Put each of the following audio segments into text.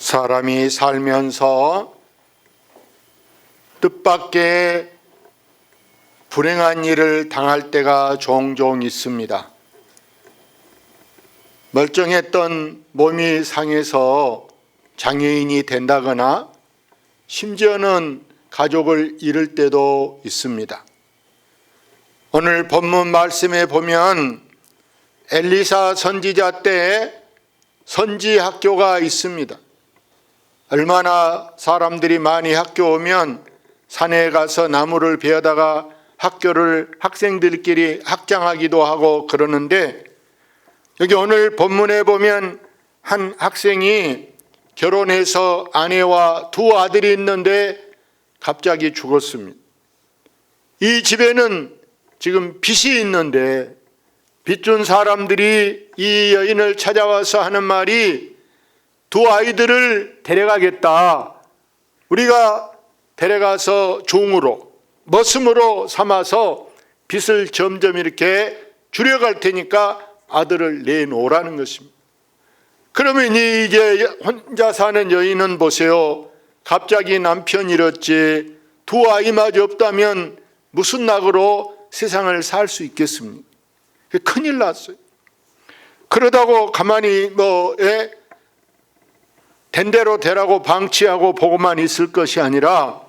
사람이 살면서 뜻밖의 불행한 일을 당할 때가 종종 있습니다. 멀쩡했던 몸이 상해서 장애인이 된다거나 심지어는 가족을 잃을 때도 있습니다. 오늘 본문 말씀에 보면 엘리사 선지자 때 선지 학교가 있습니다. 얼마나 사람들이 많이 학교 오면 산에 가서 나무를 베어다가 학교를 학생들끼리 학장하기도 하고 그러는데, 여기 오늘 본문에 보면 한 학생이 결혼해서 아내와 두 아들이 있는데 갑자기 죽었습니다. 이 집에는 지금 빚이 있는데 빚준 사람들이 이 여인을 찾아와서 하는 말이, 두 아이들을 데려가겠다. 우리가 데려가서 종으로, 머슴으로 삼아서 빚을 점점 이렇게 줄여갈 테니까 아들을 내놓으라는 것입니다. 그러면 이제 혼자 사는 여인은 보세요. 갑자기 남편 잃었지, 두 아이마저 없다면 무슨 낙으로 세상을 살 수 있겠습니까? 큰일 났어요. 그러다고 가만히 된 대로 되라고 방치하고 보고만 있을 것이 아니라,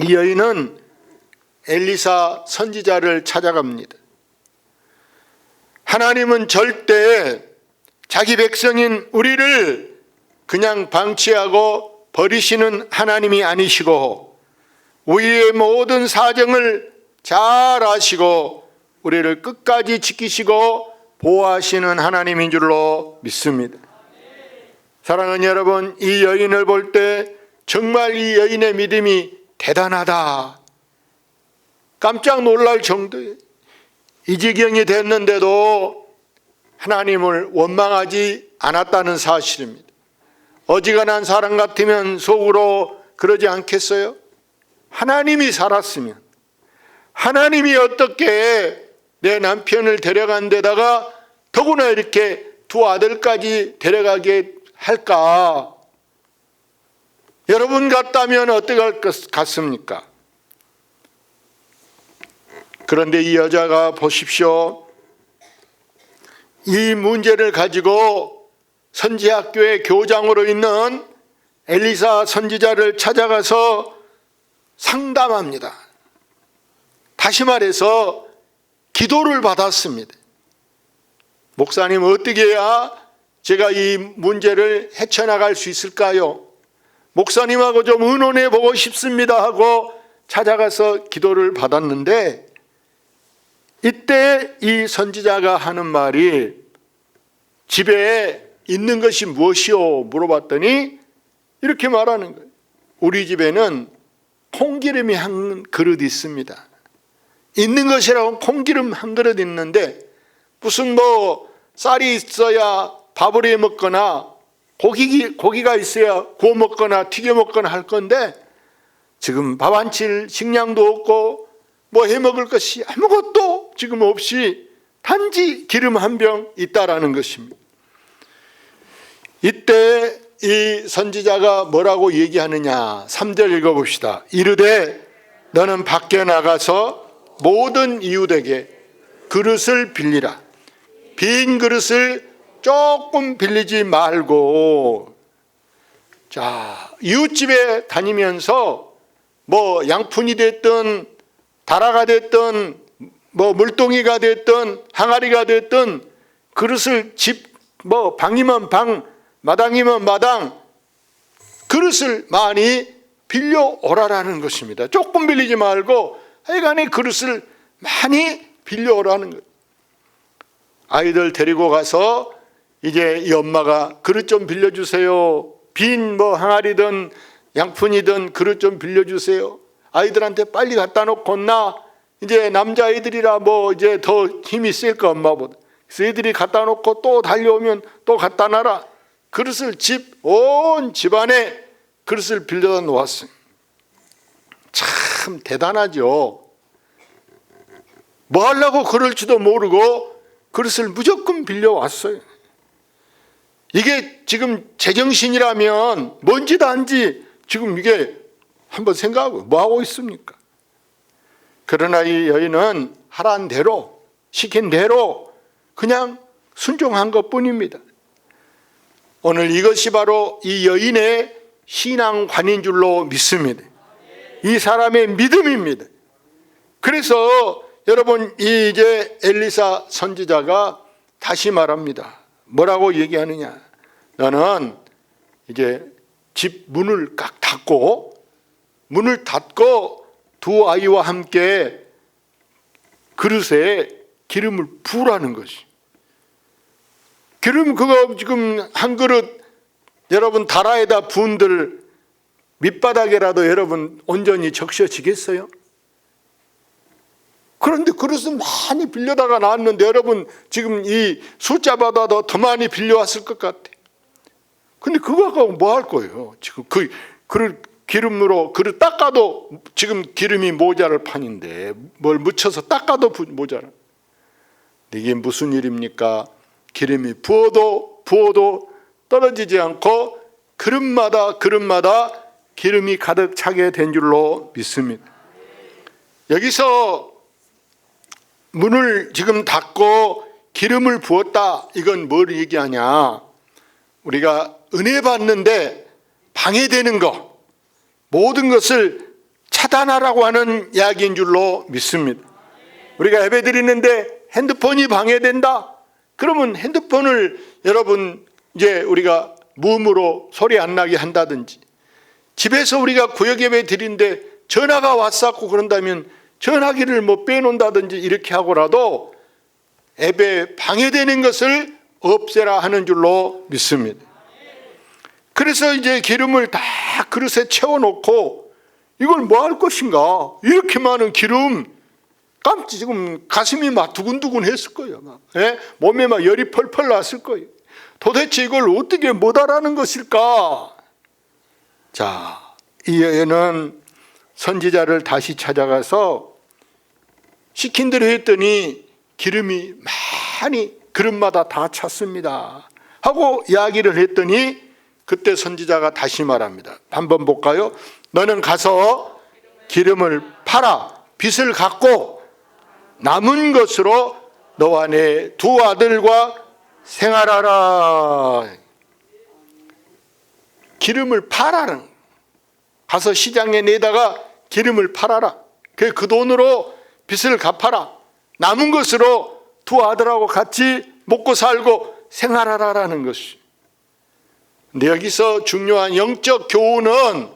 이 여인은 엘리사 선지자를 찾아갑니다. 하나님은 절대 자기 백성인 우리를 그냥 방치하고 버리시는 하나님이 아니시고, 우리의 모든 사정을 잘 아시고 우리를 끝까지 지키시고 보호하시는 하나님인 줄로 믿습니다. 사랑하는 여러분, 이 여인을 볼 때 정말 이 여인의 믿음이 대단하다, 깜짝 놀랄 정도예요. 이 지경이 됐는데도 하나님을 원망하지 않았다는 사실입니다. 어지간한 사람 같으면 속으로 그러지 않겠어요? 하나님이 살았으면, 하나님이 어떻게 내 남편을 데려간 데다가 더구나 이렇게 두 아들까지 데려가게 할까? 여러분 같다면 어떻게 할 것 같습니까? 그런데 이 여자가 보십시오. 이 문제를 가지고 선지학교의 교장으로 있는 엘리사 선지자를 찾아가서 상담합니다. 다시 말해서 기도를 받았습니다. 목사님, 어떻게 해야 제가 이 문제를 헤쳐나갈 수 있을까요? 목사님하고 좀 의논해 보고 싶습니다 하고 찾아가서 기도를 받았는데, 이때 이 선지자가 하는 말이, 집에 있는 것이 무엇이요? 물어봤더니 이렇게 말하는 거예요. 우리 집에는 콩기름이 한 그릇 있습니다. 있는 것이라고 콩기름 한 그릇 있는데, 무슨 쌀이 있어야 밥을 해 먹거나 고기가 있어야 구워 먹거나 튀겨 먹거나 할 건데, 지금 밥 안 칠 식량도 없고 해 먹을 것이 아무것도 지금 없이 단지 기름 한 병 있다라는 것입니다. 이때 이 선지자가 뭐라고 얘기하느냐, 3절 읽어봅시다. 이르되 너는 밖에 나가서 모든 이웃에게 그릇을 빌리라. 빈 그릇을 조금 빌리지 말고. 자, 이웃집에 다니면서 양푼이 됐든 다라가 됐든 물동이가 됐든 항아리가 됐든 그릇을 방이면 방, 마당이면 마당, 그릇을 많이 빌려 오라라는 것입니다. 조금 빌리지 말고 하여간에 그릇을 많이 빌려 오라는 거예요. 아이들 데리고 가서 이제 이 엄마가 그릇 좀 빌려주세요. 빈 항아리든 양푼이든 그릇 좀 빌려주세요. 아이들한테 빨리 갖다 놓고 나 이제 남자아이들이라 이제 더 힘이 셀까 엄마보다. 그래서 애들이 갖다 놓고 또 달려오면 또 갖다 놔라. 그릇을 온 집안에 그릇을 빌려다 놓았어요. 참 대단하죠. 뭐 하려고 그럴지도 모르고 그릇을 무조건 빌려왔어요. 이게 지금 제정신이라면 뭔 짓 한지 지금 이게 한번 생각하고 뭐 하고 있습니까? 그러나 이 여인은 하라는 대로 시킨 대로 그냥 순종한 것뿐입니다. 오늘 이것이 바로 이 여인의 신앙관인 줄로 믿습니다. 이 사람의 믿음입니다. 그래서 여러분 이제 엘리사 선지자가 다시 말합니다. 뭐라고 얘기하느냐? 너는 이제 집 문을 꽉 닫고 문을 닫고 두 아이와 함께 그릇에 기름을 부으라는 것이. 기름 그거 지금 한 그릇 여러분 다라에다 부은들 밑바닥에라도 여러분 온전히 적셔지겠어요? 그런데 그릇은 많이 빌려다가 놨는데 여러분 지금 이 숫자보다도 더 많이 빌려왔을 것 같아. 근데 그거 갖고 뭐 할 거예요? 지금 그 그릇 기름으로 그릇 닦아도 지금 기름이 모자랄 판인데 뭘 묻혀서 닦아도 모자라. 이게 무슨 일입니까? 기름이 부어도 떨어지지 않고 그릇마다 기름이 가득 차게 된 줄로 믿습니다. 여기서 문을 지금 닫고 기름을 부었다. 이건 뭘 얘기하냐? 우리가 은혜 받는데 방해되는 것, 모든 것을 차단하라고 하는 이야기인 줄로 믿습니다. 우리가 예배 드리는데 핸드폰이 방해된다. 그러면 핸드폰을 여러분 이제 우리가 무음으로 소리 안 나게 한다든지, 집에서 우리가 구역 예배 드리는데 전화가 왔었고 그런다면 전화기를 뭐 빼놓는다든지 이렇게 하고라도 예배 방해되는 것을 없애라 하는 줄로 믿습니다. 그래서 이제 기름을 다 그릇에 채워놓고 이걸 뭐 할 것인가? 이렇게 많은 기름, 지금 가슴이 막 두근두근 했을 거예요. 막. 예? 몸에 막 열이 펄펄 났을 거예요. 도대체 이걸 어떻게 못하라는 것일까? 자, 이 여인은 선지자를 다시 찾아가서 시킨 대로 했더니 기름이 많이 그릇마다 다 찼습니다 하고 이야기를 했더니 그때 선지자가 다시 말합니다. 한번 볼까요? 너는 가서 기름을 팔아 빚을 갚고 남은 것으로 너와 내 두 아들과 생활하라. 기름을 팔아라. 가서 시장에 내다가 기름을 팔아라. 그 돈으로 빚을 갚아라. 남은 것으로 두 아들하고 같이 먹고 살고 생활하라라는 것이. 근데 여기서 중요한 영적 교훈은,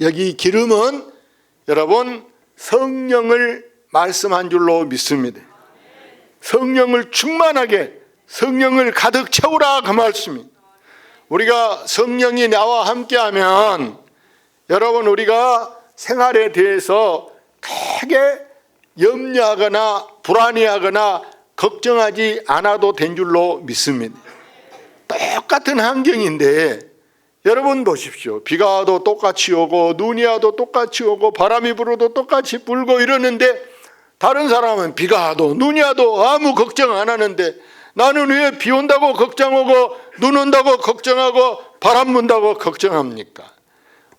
여기 기름은 여러분 성령을 말씀한 줄로 믿습니다. 성령을 충만하게, 성령을 가득 채우라 그 말씀입니다. 우리가 성령이 나와 함께하면 여러분 우리가 생활에 대해서 크게 염려하거나 불안해하거나 걱정하지 않아도 된 줄로 믿습니다. 똑같은 환경인데 여러분 보십시오. 비가 와도 똑같이 오고 눈이 와도 똑같이 오고 바람이 불어도 똑같이 불고 이러는데 다른 사람은 비가 와도 눈이 와도 아무 걱정 안 하는데 나는 왜 비 온다고 걱정하고 눈 온다고 걱정하고 바람 분다고 걱정합니까?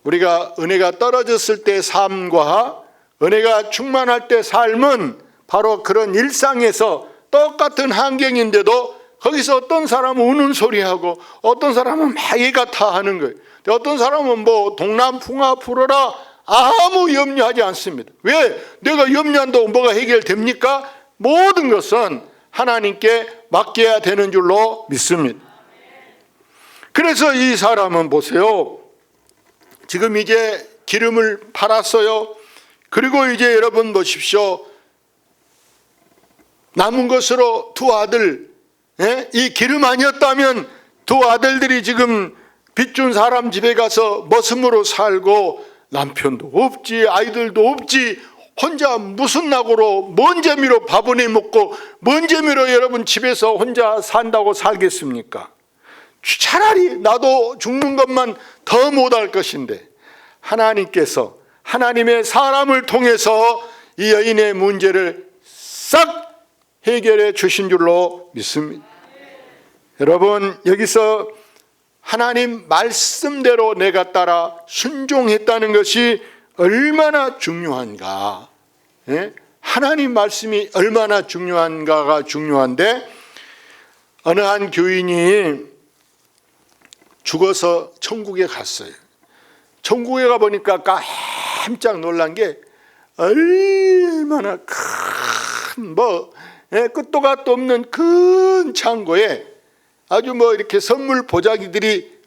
우리가 은혜가 떨어졌을 때 삶과 은혜가 충만할 때 삶은 바로 그런 일상에서 똑같은 환경인데도 거기서 어떤 사람은 우는 소리하고 어떤 사람은 마귀가 타 하는 거예요. 어떤 사람은 뭐 동남풍아 불어라 아무 염려하지 않습니다. 왜? 내가 염려한다고 뭐가 해결됩니까? 모든 것은 하나님께 맡겨야 되는 줄로 믿습니다. 그래서 이 사람은 보세요. 지금 이제 기름을 팔았어요. 그리고 이제 여러분 보십시오. 남은 것으로 두 아들, 이 기름 아니었다면 두 아들들이 지금 빚준 사람 집에 가서 머슴으로 살고 남편도 없지 아이들도 없지 혼자 무슨 낙으로 뭔 재미로 밥은 해 먹고 뭔 재미로 여러분 집에서 혼자 산다고 살겠습니까? 차라리 나도 죽는 것만 더 못할 것인데 하나님께서 하나님의 사람을 통해서 이 여인의 문제를 싹 해결해 주신 줄로 믿습니다. 여러분, 여기서 하나님 말씀대로 내가 따라 순종했다는 것이 얼마나 중요한가. 예? 하나님 말씀이 얼마나 중요한가가 중요한데, 어느 한 교인이 죽어서 천국에 갔어요. 천국에 가보니까 깜짝 놀란 게 얼마나 큰 끝도 갓도 없는 큰 창고에 아주 이렇게 선물 보자기들이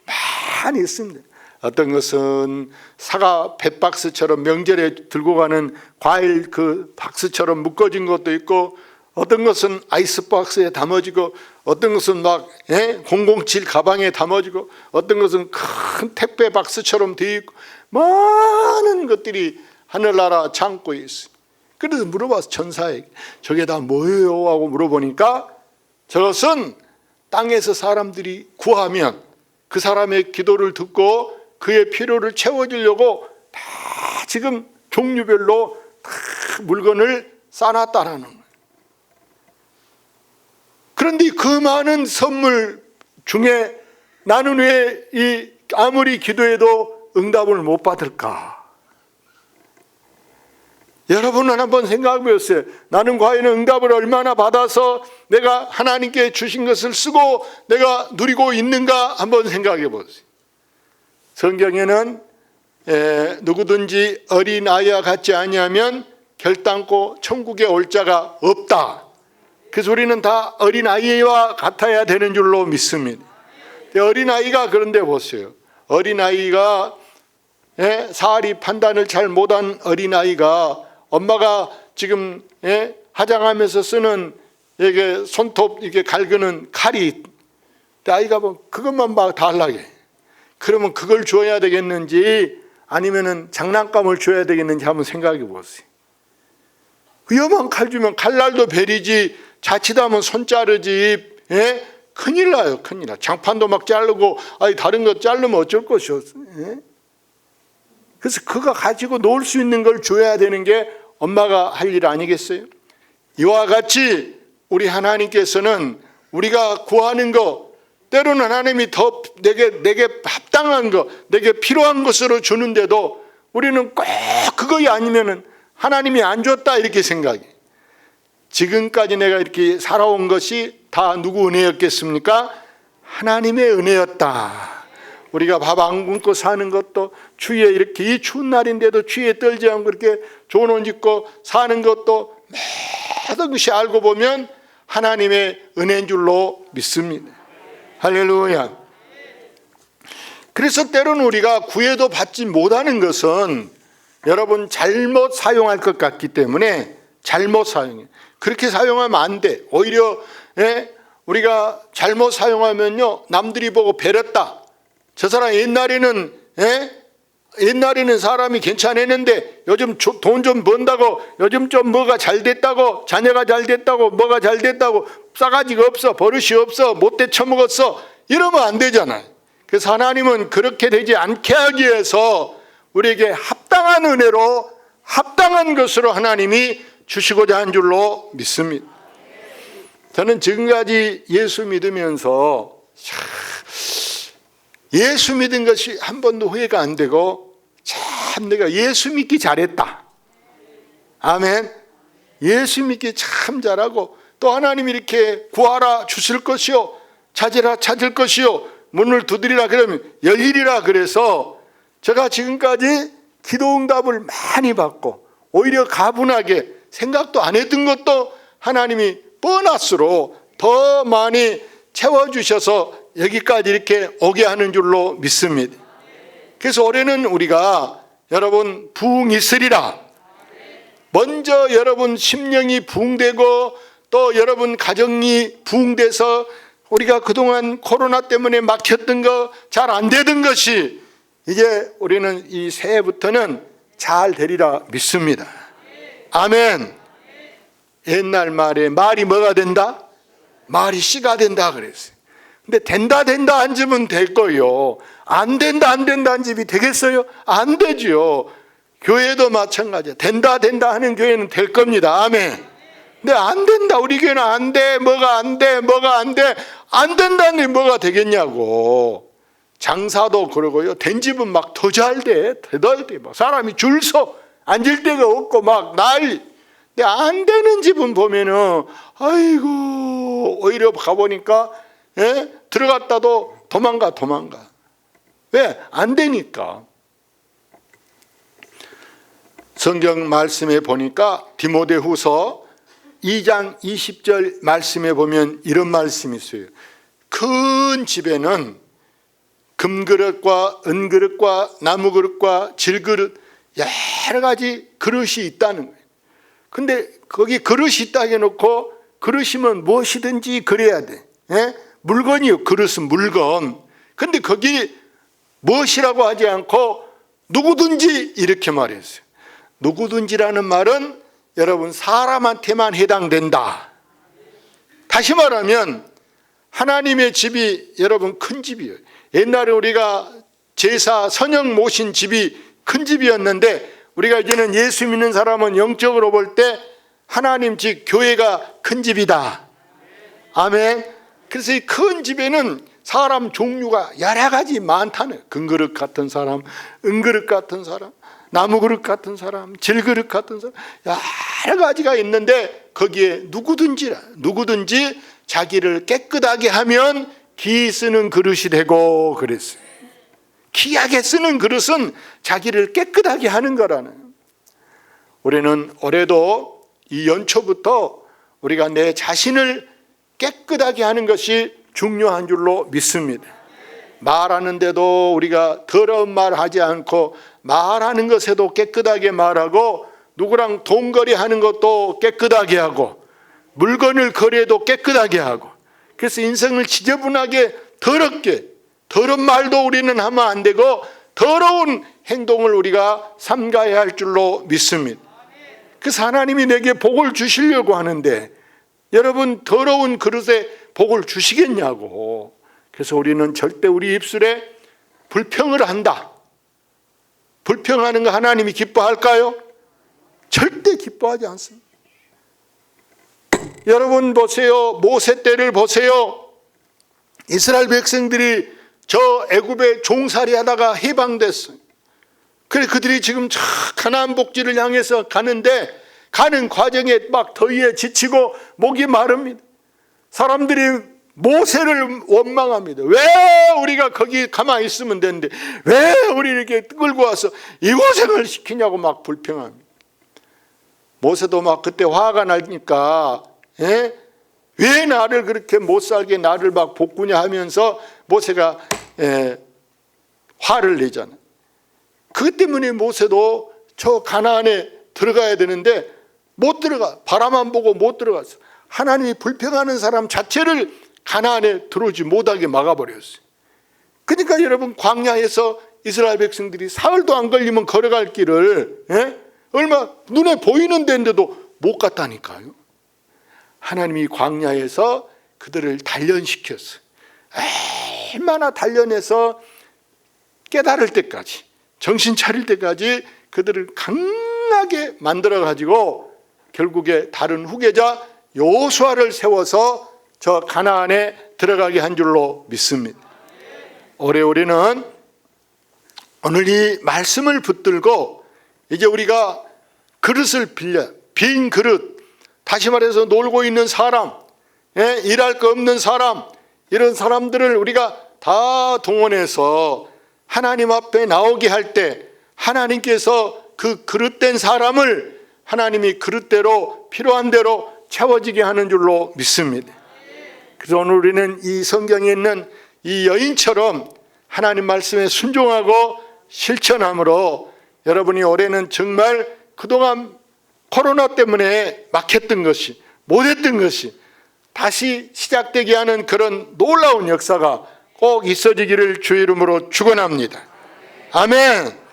많이 있습니다. 어떤 것은 사과 뱃박스처럼 명절에 들고 가는 과일 그 박스처럼 묶어진 것도 있고, 어떤 것은 아이스박스에 담아지고, 어떤 것은 007 가방에 담아지고, 어떤 것은 큰 택배 박스처럼 되어 있고, 많은 것들이 하늘나라 창고에 있어요. 그래서 물어봐서 천사에게 저게 다 뭐예요? 하고 물어보니까 저것은 땅에서 사람들이 구하면 그 사람의 기도를 듣고 그의 필요를 채워주려고 다 지금 종류별로 다 물건을 쌓아놨다라는 거예요. 그런데 그 많은 선물 중에 나는 왜 아무리 기도해도 응답을 못 받을까? 여러분은 한번 생각해 보세요. 나는 과연 응답을 얼마나 받아서 내가 하나님께 주신 것을 쓰고 내가 누리고 있는가 한번 생각해 보세요. 성경에는 누구든지 어린아이와 같지 아니하면 결단코 천국에 올 자가 없다. 그래서 우리는 다 어린아이와 같아야 되는 줄로 믿습니다. 어린아이가 그런데 보세요. 어린아이가 사리 판단을 잘 못한 어린아이가 엄마가 지금 화장하면서 쓰는 이게 손톱 이게 갈그는 칼이, 아이가 그것만 막 달라게. 그러면 그걸 줘야 되겠는지 아니면은 장난감을 줘야 되겠는지 한번 생각해 보세요. 위험한 칼 주면 칼날도 베리지, 자칫하면 손 자르지. 큰일 나요, 큰일 나. 장판도 막 자르고, 다른 거 자르면 어쩔 것이오. 그래서 그거 가지고 놀 수 있는 걸 줘야 되는 게 엄마가 할 일 아니겠어요? 이와 같이 우리 하나님께서는 우리가 구하는 거, 때로는 하나님이 더 내게 합당한 거, 내게 필요한 것으로 주는데도 우리는 꼭 그거이 아니면은 하나님이 안 줬다 이렇게 생각해. 지금까지 내가 이렇게 살아온 것이 다 누구 은혜였겠습니까? 하나님의 은혜였다. 우리가 밥 안 굶고 사는 것도, 추위에 이렇게 이 추운 날인데도 추위에 떨지 않고 이렇게 좋은 옷 입고 사는 것도 모든 것이 알고 보면 하나님의 은혜인 줄로 믿습니다. 할렐루야. 그래서 때로는 우리가 구해도 받지 못하는 것은 여러분 잘못 사용할 것 같기 때문에 잘못 사용해. 그렇게 사용하면 안 돼. 오히려 우리가 잘못 사용하면요, 남들이 보고 배렸다. 저 사람 옛날에는 사람이 괜찮았는데 요즘 돈 좀 번다고, 요즘 좀 뭐가 잘 됐다고, 자녀가 잘 됐다고, 뭐가 잘 됐다고, 싸가지가 없어, 버릇이 없어, 못돼 처먹었어, 이러면 안 되잖아요. 그래서 하나님은 그렇게 되지 않게 하기 위해서 우리에게 합당한 은혜로, 합당한 것으로 하나님이 주시고자 한 줄로 믿습니다. 저는 지금까지 예수 믿으면서 예수 믿은 것이 한 번도 후회가 안 되고, 참 내가 예수 믿기 잘했다. 아멘. 예수 믿기 참 잘하고, 또 하나님이 이렇게 구하라 주실 것이요, 찾으라 찾을 것이요, 문을 두드리라 그러면 열리리라. 그래서 제가 지금까지 기도 응답을 많이 받고, 오히려 가분하게 생각도 안 했던 것도 하나님이 보너스로 더 많이 채워주셔서 여기까지 이렇게 오게 하는 줄로 믿습니다. 그래서 올해는 우리가 여러분 부흥이 있으리라. 먼저 여러분 심령이 부흥되고, 또 여러분 가정이 부흥돼서 우리가 그동안 코로나 때문에 막혔던 거, 잘 안 되던 것이 이제 우리는 이 새해부터는 잘 되리라 믿습니다. 아멘. 옛날 말이 뭐가 된다? 말이 씨가 된다 그랬어요. 근데 된다 한 집은 될 거예요. 안 된다 한 집이 되겠어요? 안 되지요. 교회도 마찬가지야. 된다 하는 교회는 될 겁니다. 아멘. 근데 안 된다. 우리 교회는 안 돼. 뭐가 안 돼. 뭐가 안 돼. 안 된다니 뭐가 되겠냐고. 장사도 그러고요. 된 집은 막 더 잘 돼. 더 돼. 막 사람이 줄 서 앉을 데가 없고 막 난리. 근데 안 되는 집은 보면은 아이고 오히려 가보니까 들어갔다도 도망가. 왜? 안 되니까. 성경 말씀에 보니까 디모데후서 2장 20절 말씀에 보면 이런 말씀이 있어요. 큰 집에는 금그릇과 은그릇과 나무그릇과 질그릇 여러 가지 그릇이 있다는 거예요. 근데 거기 그릇이 있다 해놓고 그릇이면 무엇이든지 그래야 돼. 물건이요. 그릇은 물건. 근데 거기 무엇이라고 하지 않고 누구든지 이렇게 말했어요. 누구든지라는 말은 여러분 사람한테만 해당된다. 다시 말하면 하나님의 집이 여러분 큰 집이에요. 옛날에 우리가 제사 선영 모신 집이 큰 집이었는데 우리가 이제는 예수 믿는 사람은 영적으로 볼 때 하나님 집 교회가 큰 집이다. 아멘. 그래서 이 큰 집에는 사람 종류가 여러 가지 많다는, 금그릇 같은 사람, 은그릇 같은 사람, 나무그릇 같은 사람, 질그릇 같은 사람, 여러 가지가 있는데 거기에 누구든지 자기를 깨끗하게 하면 기 쓰는 그릇이 되고 그랬어요. 귀하게 쓰는 그릇은 자기를 깨끗하게 하는 거라는. 우리는 올해도 이 연초부터 우리가 내 자신을 깨끗하게 하는 것이 중요한 줄로 믿습니다. 말하는데도 우리가 더러운 말 하지 않고 말하는 것에도 깨끗하게 말하고 누구랑 돈거래 하는 것도 깨끗하게 하고 물건을 거래해도 깨끗하게 하고 그래서 인생을 지저분하게 더럽게 더러운 말도 우리는 하면 안 되고 더러운 행동을 우리가 삼가야 할 줄로 믿습니다. 그래서 하나님이 내게 복을 주시려고 하는데 여러분 더러운 그릇에 복을 주시겠냐고. 그래서 우리는 절대 우리 입술에 불평을 한다. 불평하는 거 하나님이 기뻐할까요? 절대 기뻐하지 않습니다. 여러분 보세요. 모세 때를 보세요. 이스라엘 백성들이 저 애굽에 종살이 하다가 해방됐어요. 그래 그들이 지금 가나안 복지를 향해서 가는데 가는 과정에 막 더위에 지치고 목이 마릅니다. 사람들이 모세를 원망합니다. 왜 우리가 거기 가만히 있으면 되는데 왜 우리 이렇게 끌고 와서 이 고생을 시키냐고 막 불평합니다. 모세도 막 그때 화가 나니까 왜 나를 그렇게 못 살게 나를 막 볶으냐 하면서 모세가 화를 내잖아요. 그것 때문에 모세도 저 가나안에 들어가야 되는데 못 들어가. 바라만 보고 못 들어갔어. 하나님이 불평하는 사람 자체를 가나안에 들어오지 못하게 막아버렸어요. 그러니까 여러분 광야에서 이스라엘 백성들이 사흘도 안 걸리면 걸어갈 길을 얼마 눈에 보이는 데인데도 못 갔다니까요. 하나님이 광야에서 그들을 단련시켰어요. 얼마나 단련해서 깨달을 때까지 정신 차릴 때까지 그들을 강하게 만들어가지고 결국에 다른 후계자 여호수아를 세워서 저 가나안에 들어가게 한 줄로 믿습니다. 올해 우리는 오늘 이 말씀을 붙들고 이제 우리가 그릇을 빌려 빈 그릇, 다시 말해서 놀고 있는 사람, 일할 거 없는 사람, 이런 사람들을 우리가 다 동원해서 하나님 앞에 나오게 할 때 하나님께서 그 그릇된 사람을 하나님이 그릇대로 필요한 대로 채워지게 하는 줄로 믿습니다. 그래서 오늘 우리는 이 성경에 있는 이 여인처럼 하나님 말씀에 순종하고 실천함으로 여러분이 올해는 정말 그동안 코로나 때문에 막혔던 것이 못했던 것이 다시 시작되게 하는 그런 놀라운 역사가 꼭 있어지기를 주의 이름으로 축원합니다. 아멘.